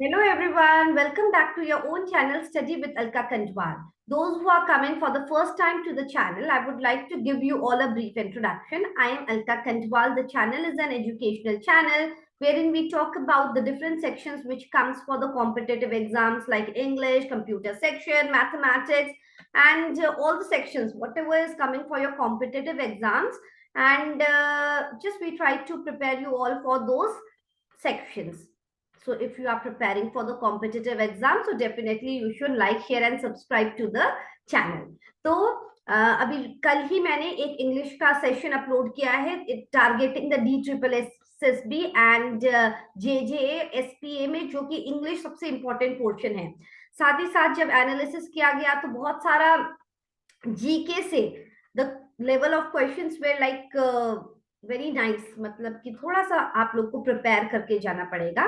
Hello everyone, welcome back to your own channel Study with Alka Kandwal. Those who are coming for the first time to the channel, I would like to give you all a brief introduction. I am Alka Kandwal. The channel is an educational channel wherein we talk about the different sections which comes for the competitive exams like English, computer section, mathematics, and all the sections, whatever is coming for your competitive exams. And just we try to prepare you all for those sections. So if you are preparing for the competitive exam, so definitely you should like, share and subscribe to the channel. तो अभी कल ही मैंने एक English का session upload किया है targeting the D triple S B and JJA में, जो कि इंग्लिश सबसे इंपॉर्टेंट पोर्शन है। साथ ही साथ जब एनालिसिस किया गया तो बहुत सारा जीके से the level of questions were like very nice, मतलब कि थोड़ा सा आप लोग को प्रिपेयर करके जाना पड़ेगा।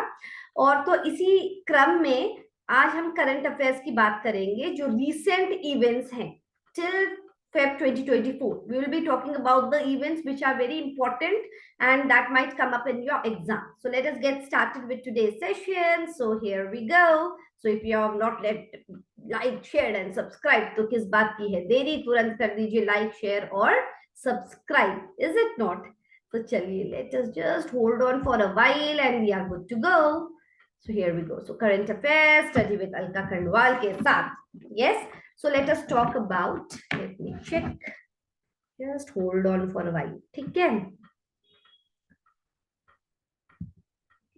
और तो इसी क्रम में आज हम करंट अफेयर्स की बात करेंगे जो रिसेंट इवेंट्स हैं till Feb 2024. We will be talking about the events which are very important and that might come up in your exam. So let us get started with today's session. So here we go. So if you have not like, shared and subscribed, तो किस बात की है देरी, तुरंत कर दीजिए like, share और सब्सक्राइब, इज इट नॉट? तो चलिए, let us just hold on for a while and we are good to go. So here we go. So current affairs, study with Alka Kandwal के साथ. Yes. So let us talk about. Let me check. Just hold on for a while. ठीक है?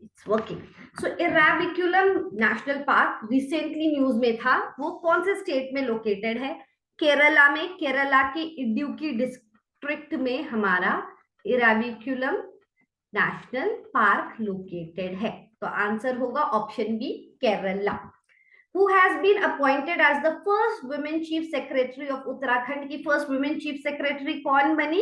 It's working. So Eraviculum National Park recently news में था. वो कौन से state में लोकेटेड है? केरला में. केरला के इडुक्की डिस्ट्रिक्ट में हमारा इराविकुलम नेशनल पार्क लोकेटेड है. तो आंसर होगा option B, Kerala. Who has been appointed as the first women chief secretary of Uttarakhand की फर्स्ट वुमेन चीफ सेक्रेटरी कौन बनी?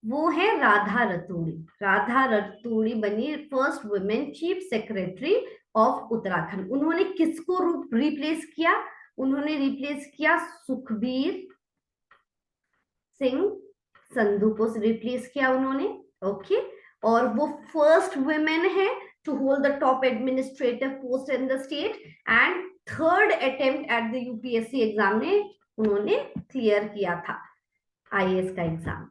वो है राधा रतूड़ी. राधा रतूड़ी बनी first women chief secretary of Uttarakhand. उन्होंने किसको रिप्लेस किया? उन्होंने रिप्लेस किया सुखबीर सिंह संधू को रिप्लेस किया उन्होंने. ओके. और वो फर्स्ट वुमेन है to hold the top administrative post in the state and third attempt at the UPSC exam ने उन्होंने क्लियर किया था आईएएस का एग्जाम.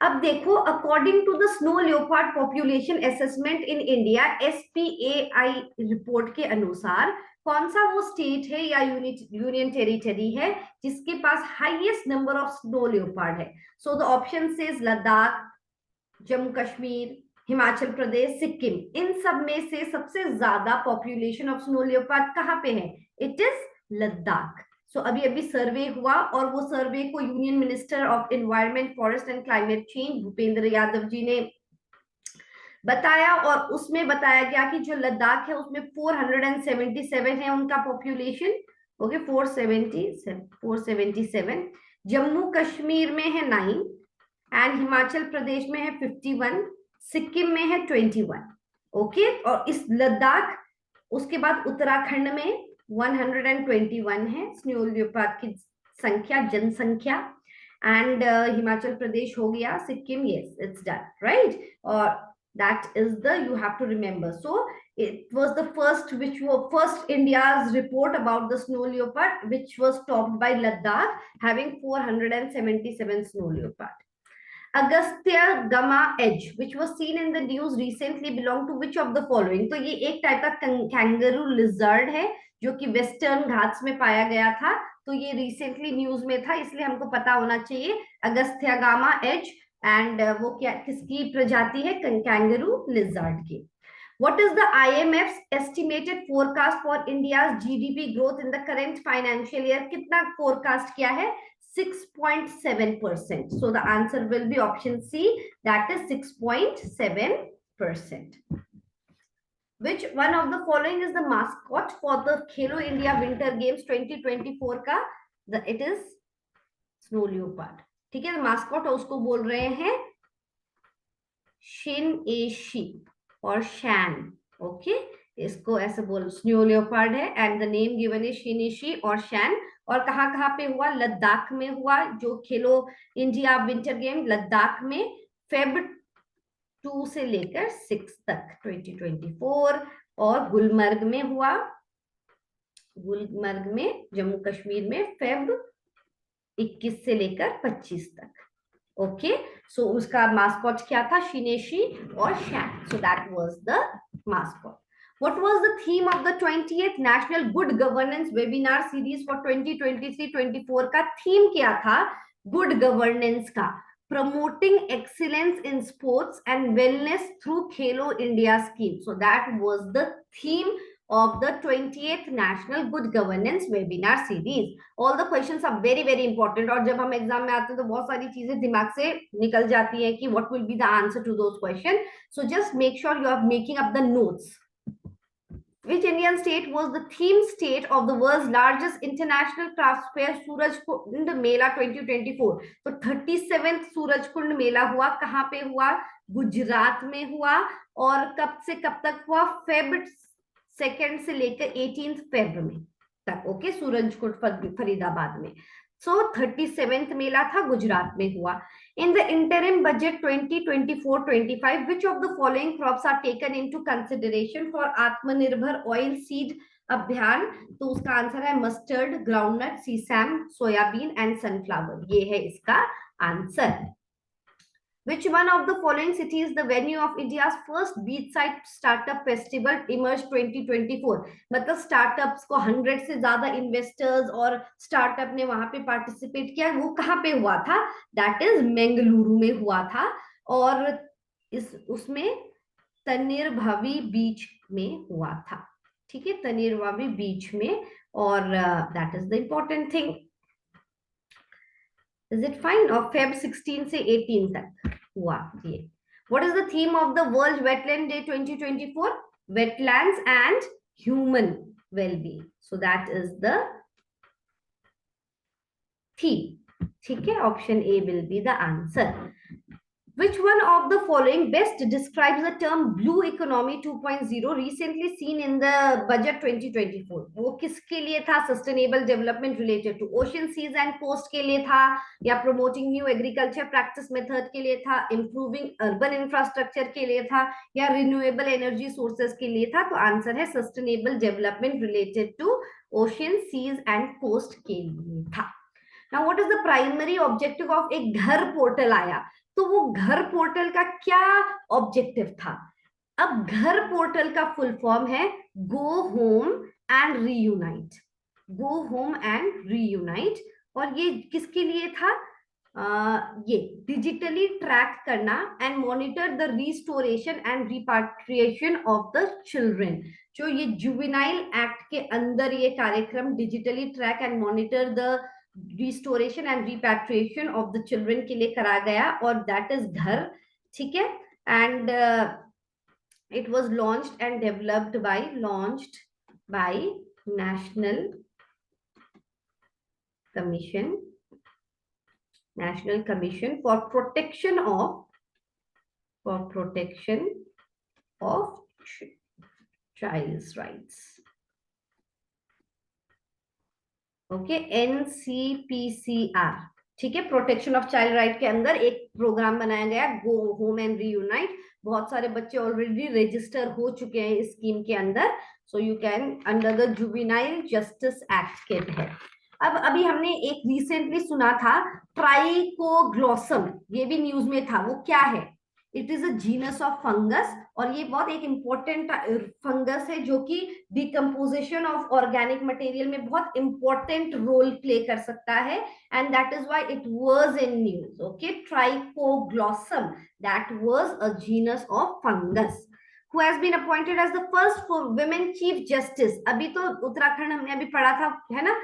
अब देखो, according to the snow leopard population assessment in India, SPAI report के अनुसार कौन सा वो स्टेट है या यूनियन टेरिटरी है जिसके पास highest number of snow leopard है? So the option is Ladakh, Jammu Kashmir, Himachal Pradesh, Sikkim. इन सब में से सबसे ज्यादा पॉपुलेशन ऑफ स्नो लियोपार्ड कहाँ पे है? It is Ladakh. सो अभी अभी सर्वे हुआ और वो सर्वे को union minister of environment, forest and climate change Bhupender Yadav ji ने बताया और उसमें बताया गया कि जो लद्दाख है उसमें 477 है उनका पॉपुलेशन. ओके, 477. जम्मू कश्मीर में है 9 एंड हिमाचल प्रदेश में है 51, सिक्किम में है 21. ओके. और इस लद्दाख, उसके बाद उत्तराखंड में 121 है स्नो लियोपार्ड की संख्या, जनसंख्या. एंड हिमाचल प्रदेश हो गया, Sikkim, yes it's done right. और that is the, you have to remember. So it was the first India's report about the snow leopard, which was topped by Ladakh having 477 snow leopard. Agastya Gama Edge, which was seen in the news recently, belong to which of the following? तो ये एक type का kangaroo lizard है जो कि western Ghats में पाया गया था. तो ये रिसेंटली न्यूज में था, इसलिए हमको पता होना चाहिए अगस्त्या गामा एज. एंड वो क्या, किसकी प्रजाति है? कैंगरू लिजर्ड की. What is the IMF's estimated forecast for India's GDP growth in the current financial year? कितना फोरकास्ट किया है? 6.7%. So the answer will be option C, that is 6.7%. Which one of the following is the mascot for the Khelo India Winter Games 2024 का? It is snow leopard. ठीक है, mascot उसको बोल रहे हैं शिन एशी और शैन. ओके, इसको ऐसे बोल, स्नो लियोपार्ड है and the name given is Sheen Eshe और शैन. और कहाँ कहाँ पे हुआ? लद्दाख में हुआ. जो खेलो इंडिया विंटर गेम लद्दाख में Feb 2 से लेकर 6 तक 2024 और गुलमर्ग में हुआ, गुलमर्ग में जम्मू कश्मीर में फेब 21 से लेकर 25 तक। ओके, सो उसका मास्कॉट क्या था? शिनेशी और शैक। So that was the mascot. What was the theme of the 20th National Good Governance Webinar Series for 2023-24 का थीम क्या था? गुड गवर्नेंस का, promoting excellence in sports and wellness through Khelo India scheme. So that was the theme of the 20th National Good Governance Webinar Series. All the questions are very very important. और जब हम exam में आते हैं तो बहुत सारी चीजें दिमाग से निकल जाती है कि what will be the answer to those questions. So just make sure you are making up the notes. Which Indian state was the theme state of the world's largest international crafts fair Surajkund मेला 2024? तो 37th Surajkund मेला हुआ. कहाँ पे हुआ? गुजरात में हुआ. और कब से कब तक हुआ? फेब 2 से लेकर 18 फेब में तक. ओके, सूरजकुंड फरीदाबाद में. सो 37th मेला था, गुजरात में हुआ. In the interim budget 2024-25, which of the following crops are taken into consideration for Atmanirbhar oil seed अभियान? तो उसका आंसर है mustard, groundnut, sesame, soybean and sunflower. ये है इसका answer. Which one of the following cities the venue of India's first beachside startup festival emerged 2024? मतलब startups को 100 से ज्यादा इन्वेस्टर्स और स्टार्टअप ने वहां पे पार्टिसिपेट किया. वो कहाँ पे हुआ था? दैट इज बेंगलुरु में हुआ था. और उसमें तनीरभावी बीच में हुआ था. ठीक है, तनीरभावी बीच में. और that is the important thing. Is it fine? और Feb 16 से 18 तक हुआ ये. What is the theme of the World Wetland Day 2024? Wetlands and human well-being. So that is the theme. ठीक है, option A will be the answer. Which one of the following best describes the term blue economy 2.0 recently seen in the budget 2024? वो किसके लिए था? sustainable development related to ocean, seas and coast के लिए था, या promoting new agriculture practice method के लिए था, improving urban infrastructure के लिए था, या renewable energy sources के लिए था? तो आंसर है sustainable development related to ocean, seas and coast के लिए था. Now what is the primary objective of एक घर पोर्टल आया? तो वो घर पोर्टल का क्या ऑब्जेक्टिव था? अब घर पोर्टल का फुल फॉर्म है go home and reunite. Go home and reunite. और ये किसके लिए था? ये डिजिटली ट्रैक करना and monitor the restoration and repatriation of the children. जो ये जुवेनाइल एक्ट के अंदर ये कार्यक्रम digitally track and monitor the restoration and repatriation of the children के लिए करा गया. और दैट इज घर. ठीक है, and it was launched and developed by national commission for protection of childs rights. Okay, NCPCR. ठीक है, प्रोटेक्शन ऑफ चाइल्ड राइट के अंदर एक प्रोग्राम बनाया गया गो होम एंड रीयूनाइट. बहुत सारे बच्चे ऑलरेडी रजिस्टर हो चुके हैं इस स्कीम के अंदर. So you can under the juvenile justice act के तहत. अब अभी हमने एक रिसेंटली सुना था ट्राइकोग्लोसम, ये भी न्यूज में था. वो क्या है? It is a genus of fungus. और ये बहुत एक इंपॉर्टेंट फंगस है जो कि डिकम्पोजिशन ऑफ ऑर्गेनिक मटेरियल में बहुत इंपॉर्टेंट रोल प्ले कर सकता है. And that is why it was in news. Okay, Trichoglossum, that was a genus of fungus. Who has been appointed as the first women chief justice? अभी तो उत्तराखंड हमने अभी पढ़ा था, है ना?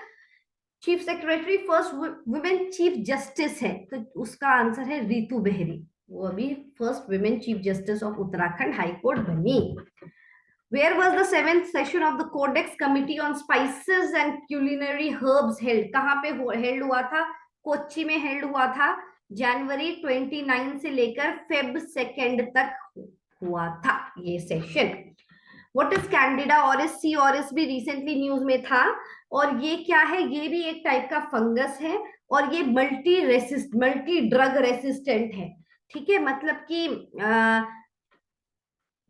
Chief secretary first women chief justice है, तो उसका आंसर है रितु बेहरी. वो अभी first women chief justice of Uttarakhand high court बनी. Where was the 7th session of the Codex Committee on Spices and Culinary Herbs held? कहाँ पे हेल्ड हुआ था? कोच्चि में हेल्ड हुआ था. जनवरी 29 से लेकर फेब 2 तक हुआ था ये session. What is Candida auris? C auris भी रिसेंटली न्यूज में था. और ये क्या है? ये भी एक टाइप का फंगस है और ये मल्टी ड्रग रेसिस्टेंट है. ठीक है, मतलब कि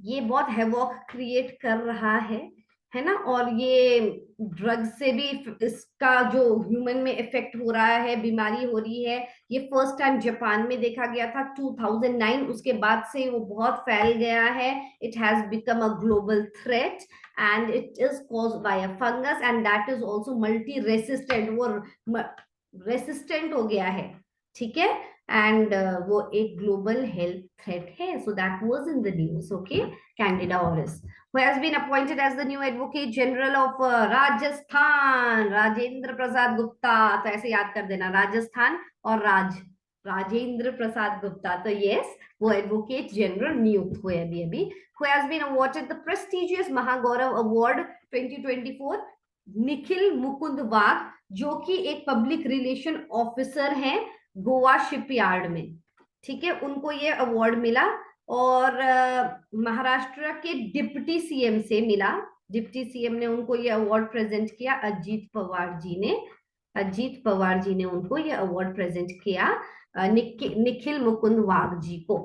ये बहुत हैवॉक क्रिएट कर रहा है ना। और ये ड्रग से भी इसका जो ह्यूमन में इफेक्ट हो रहा है, बीमारी हो रही है। ये फर्स्ट टाइम जापान में देखा गया था 2009, उसके बाद से वो बहुत फैल गया है। It has become a global threat and it is caused by a fungus and that is also multi resistant. वो रेसिस्टेंट हो गया है, ठीक है। एंड वो एक ग्लोबल हेल्थ थ्रेट है। सो that was in the news, okay. Candida ओरिस who has been appointed as the new advocate general of Rajasthan, Rajendra Prasad Gupta. तो ऐसे याद कर देना, राजस्थान और राजेंद्र प्रसाद गुप्ता। तो यस, वो एडवोकेट जनरल नियुक्त हुए अभी अभी। who has been awarded the prestigious Mahagaurav award 2024, Nikhil Mukund Wagh, जो कि एक पब्लिक रिलेशन ऑफिसर हैं गोवा शिपयार्ड में, ठीक है। उनको ये अवार्ड मिला। और महाराष्ट्र के डिप्टी सीएम से मिला। डिप्टी सीएम ने उनको ये अवार्ड प्रेजेंट किया, अजीत पवार जी ने उनको ये अवार्ड प्रेजेंट किया निखिल मुकुंद वाघ जी को।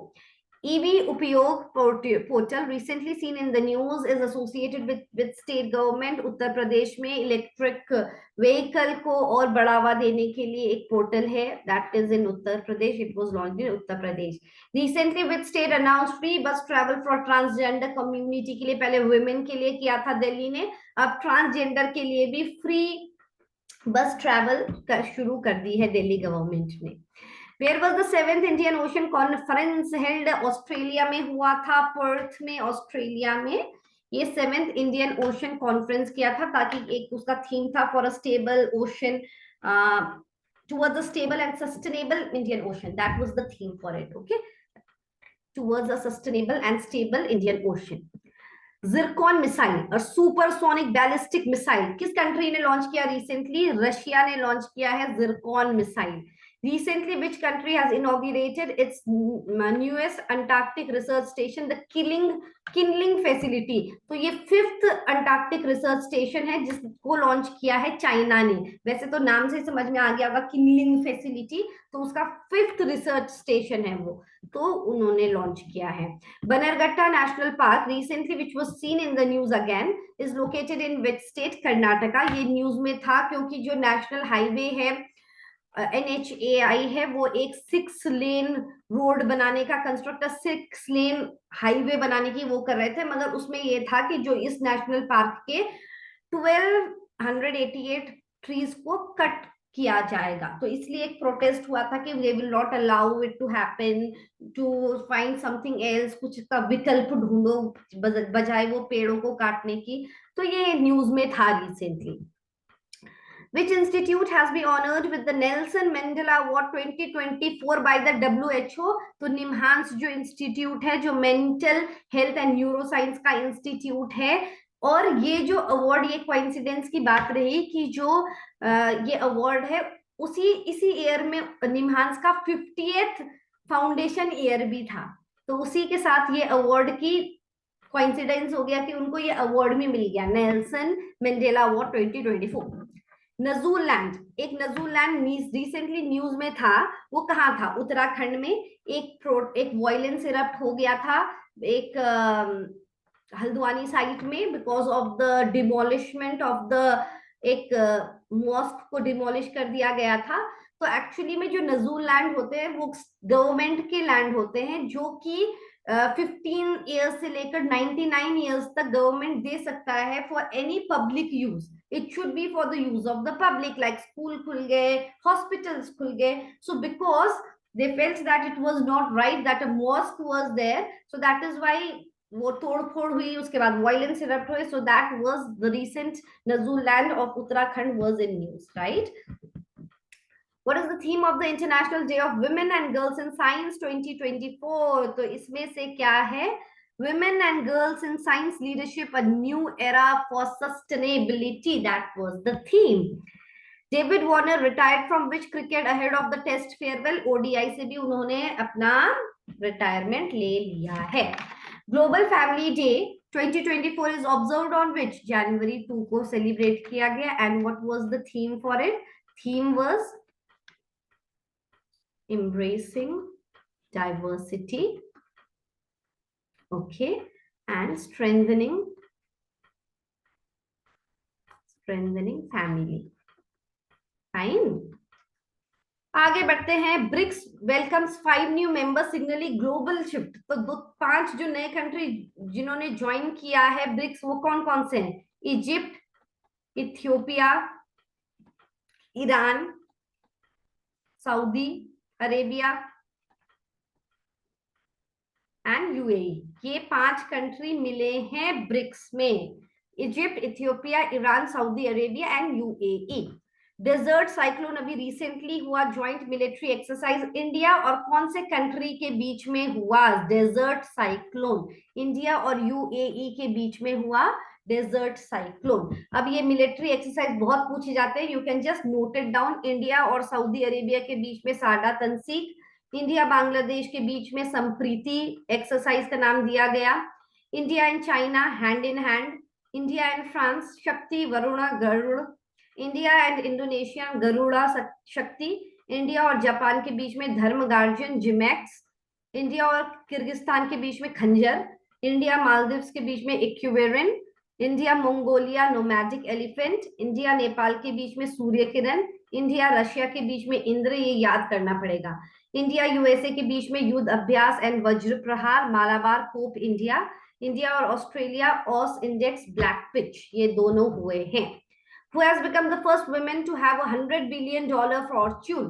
EV उपयोग portal recently seen in the news is associated with state government। Uttar Pradesh में इलेक्ट्रिक व्हीकल को और बढ़ावा देने के लिए एक पोर्टल है, that is in Uttar Pradesh. It was launched in Uttar Pradesh recently with state announced free bus travel for transgender community। के लिए पहले women के लिए किया था दिल्ली ने, अब ट्रांसजेंडर के लिए भी फ्री बस ट्रैवल शुरू कर दी है दिल्ली गवर्नमेंट ने। Where was the 7th Indian Ocean Conference held? Australia में हुआ था, पर्थ में, ऑस्ट्रेलिया में। ये 7th इंडियन ओशन कॉन्फ्रेंस किया था, ताकि एक उसका थीम था for a stable ocean, towards a stable and sustainable Indian Ocean. That was the theme for it, okay? Towards a sustainable and stable Indian Ocean. Zircon missile और supersonic ballistic missile किस country ने launch किया recently? Russia ने launch किया है Zircon missile. Recently, which country has inaugurated its newest Antarctic research station, the Kinling facility? तो ये 5th Antarctic research station है जिसको लॉन्च किया है चाइना ने। वैसे तो नाम से समझ में आ गया होगा किनलिंग फैसिलिटी, तो उसका 5th रिसर्च स्टेशन है वो, तो उन्होंने लॉन्च किया है। Bannerghatta national park recently which was seen in the news again is located in which state? Karnataka. ये न्यूज में था क्योंकि जो नेशनल हाईवे है NHAI है, वो एक 6 लेन रोड बनाने का, कंस्ट्रक्टर 6 लेन हाईवे बनाने की वो कर रहे थे, मगर उसमें ये था कि जो इस नेशनल पार्क के 1288 ट्रीज को कट किया जाएगा। तो इसलिए एक प्रोटेस्ट हुआ था कि we will not allow it to happen, to find something else, कुछ का विकल्प ढूंढो बजाय वो पेड़ों को काटने की। तो ये न्यूज में था recently. Which institute has been honored with the Nelson Mandela Award 2024 by the WHO? तो निम्हांस जो इंस्टीट्यूट है, जो मेंटल हेल्थ एंड न्यूरोसाइंस का इंस्टीट्यूट है, और ये जो अवार्ड, ये कोइंसिडेंस की बात रही कि जो ये अवार्ड है इसी ईयर में निम्हांस का 50th फाउंडेशन ईयर भी था, तो उसी के साथ ये अवार्ड की कोइंसिडेंस हो गया कि उनको ये अवार्ड भी मिल गया, नेल्सन मंडेला अवार्ड 2024। नजूलैंड, एक नजूलैंड रिसेंटली न्यूज में था, वो कहाँ था? उत्तराखंड में। एक वायलेंस इरप्ट हो गया था एक हल्द्वानी साइट में because of the demolishment of the एक मॉस्क को डिमोलिश कर दिया गया था। तो एक्चुअली में जो नजूल लैंड होते हैं वो गवर्नमेंट के लैंड होते हैं, जो कि 15 ईयर्स से लेकर 99 ईयर्स तक गवर्नमेंट दे सकता है for any public use. It should be for the use of the public, like school खुल गए, hospitals खुल गए। So because they felt that it was not right that a mosque was there, so that is why वो तोड़ फोड़ हुई, उसके बाद वायलेंस इरप्ट हुए। So that was the recent Nazul land of Uttarakhand was in news, right? What is the theme of the International Day of Women and Girls in Science 2024? तो इसमें से क्या है? Women and Girls in Science Leadership, a new era for sustainability. That was the theme. David Warner retired from which cricket ahead of the Test farewell? ODI से भी उन्होंने अपना retirement ले लिया है। Global Family Day 2024 is observed on which? January 2 को celebrate किया गया। And what was the theme for it? Theme was embracing diversity. Okay, and strengthening family. Fine. आगे बढ़ते हैं. BRICS welcomes 5 new members signally global shift. तो 5 जो नए country जिन्होंने ज्वाइन किया है ब्रिक्स, वो कौन कौन से हैं? Egypt, Ethiopia, Iran, Saudi Arabia and UAE. ये 5 कंट्री मिले हैं ब्रिक्स में. Egypt, Ethiopia, Iran, Saudi Arabia and UAE. Desert cyclone अभी रिसेंटली हुआ ज्वाइंट मिलिट्री एक्सरसाइज इंडिया और कौन से कंट्री के बीच में हुआ? डेजर्ट साइक्लोन इंडिया और यूएई के बीच में हुआ डेजर्ट साइक्लोन. अब ये मिलिट्री एक्सरसाइज बहुत पूछे जाते हैं. You can just note it down. India और सऊदी अरेबिया के बीच में साडा तंसीक, इंडिया बांग्लादेश के बीच में संप्रीति एक्सरसाइज का नाम दिया गया. India and China hand in hand. India and France Shakti Varuna Garuda. India and Indonesia Garuda Shakti. India और जापान के बीच में धर्म गार्जियन जिमैक्स. इंडिया और किर्गिस्तान के बीच में खंजर. इंडिया मालदीव्स के बीच में Ekuverin. India Mongolia nomadic elephant. India Nepal के बीच में सूर्य किरण. इंडिया रशिया के बीच में इंद्र. ये याद करना पड़ेगा. इंडिया यूएसए के बीच में युद्ध अभ्यास एंड वज्र प्रहार मालाबार कोप इंडिया. इंडिया और ऑस्ट्रेलिया ऑस इंडेक्स ब्लैक पिच. ये दोनों हुए हैं. Who has become the first woman to have $100 billion fortune?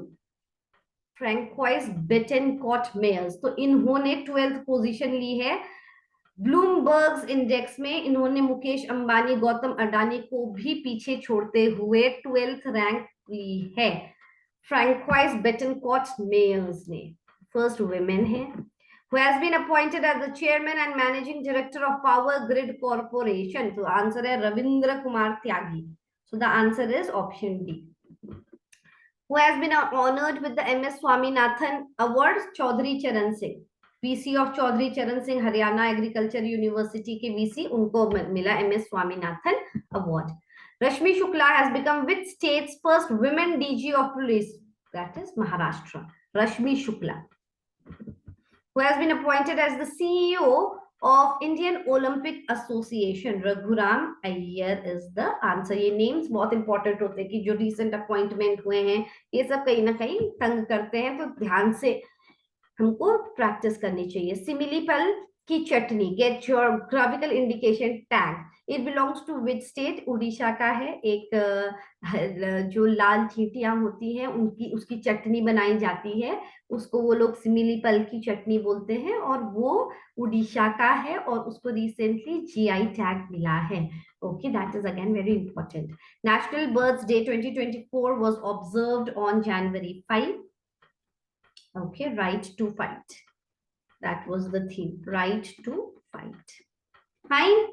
Francois Bettencourt Meyers. तो इन्होंने 12th पोजीशन ली है. ब्लूमबर्ग्स इंडेक्स में इन्होंने मुकेश अंबानी, गौतम अडानी को भी पीछे छोड़ते हुए 12th रैंक ली है. फ्रैंक्वाइज बेटनकॉट मेयर्स ने फर्स्ट वुमेन है. Who has been appointed as the chairman and managing director of Power Grid Corporation? तो आंसर है रविंद्र कुमार त्यागी. So the answer is option D. Who has been honored with the MS Swaminathan Award? Chaudhary Charan Singh. VC of Chaudhary Charan Singh, Haryana Agriculture University के VC, उनको मिला MS Swaminathan Award. Rashmi Shukla has become which state's first women DG of police? That is Maharashtra. Rashmi Shukla. Who has been appointed as the CEO of Indian Olympic Association? Raghuram Iyer is the answer. ये names बहुत important होते हैं कि जो recent appointment हुए हैं ये सब कहीं ना कहीं तंग करते हैं, तो ध्यान से हमको प्रैक्टिस करनी चाहिए. सिमिलीपल की chutney, get geographical indication tag. It belongs to which state? Orissa का है. एक जो लाल चींटियां होती हैं उनकी उसकी चटनी बनाई जाती है, उसको वो लोग सिमिलीपल की चटनी बोलते हैं और वो उड़ीसा का है और उसको रिसेंटली जीआई टैग मिला है. Okay, that is again very important. National birds day 2024 was observed on January 5. Okay, right to fight. That was the theme, right to fight. Fine.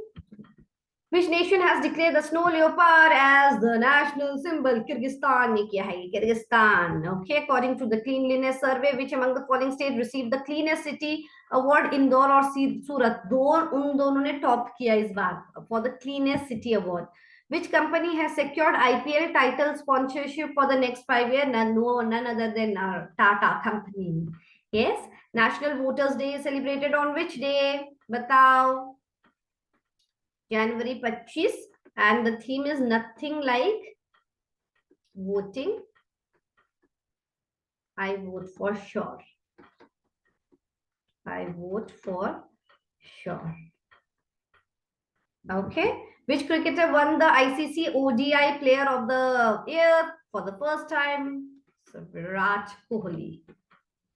Which nation has declared the snow leopard as the national symbol? Kyrgyzstan ne kiya hai. Kyrgyzstan. Okay, according to the cleanliness survey, which among the following states received the cleanest city award? Indore और सूरत. उन दोनों ने top किया इस बार for the cleanest city award. Which company has secured IPL title sponsorship for the next 5 years? None other than Tata company. Yes. National Voters Day is celebrated on which day? Batao. January 25, and the theme is nothing like voting. I vote for sure. I vote for sure. Okay. Which cricketer won the ICC ODI Player of the Year for the first time? So Virat Kohli.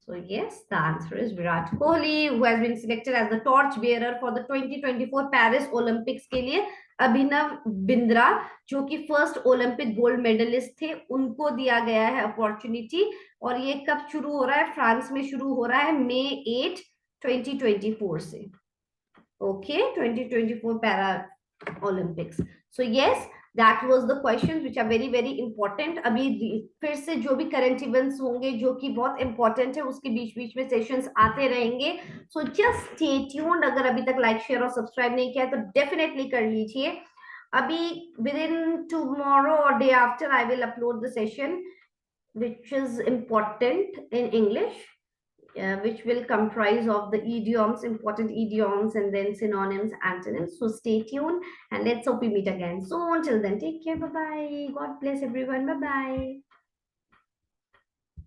So yes, the answer is Virat Kohli, who has been selected as the torch bearer for the 2024 Paris Olympics के लिए अभिनव बिंद्रा, जो कि first Olympic gold medallist थे, उनको दिया गया है opportunity. और ये कब शुरू हो रहा है? फ्रांस में शुरू हो रहा है May 8, 2024 से. Okay, 2024 Para Olympics. So yes, that was the questions which are very very important. अभी फिर से जो भी करंट इवेंट्स होंगे जो कि बहुत इंपॉर्टेंट है उसके बीच बीच में सेशंस आते रहेंगे. So just stay tuned. अगर अभी तक लाइक शेयर और सब्सक्राइब नहीं किया है तो डेफिनेटली कर लीजिए. अभी within tomorrow or day after I will upload the session which is important in English. which will comprise of the idioms, important idioms, and then synonyms, antonyms. So stay tuned and let's hope we meet again. So until then, take care. Bye bye. God bless everyone. Bye bye.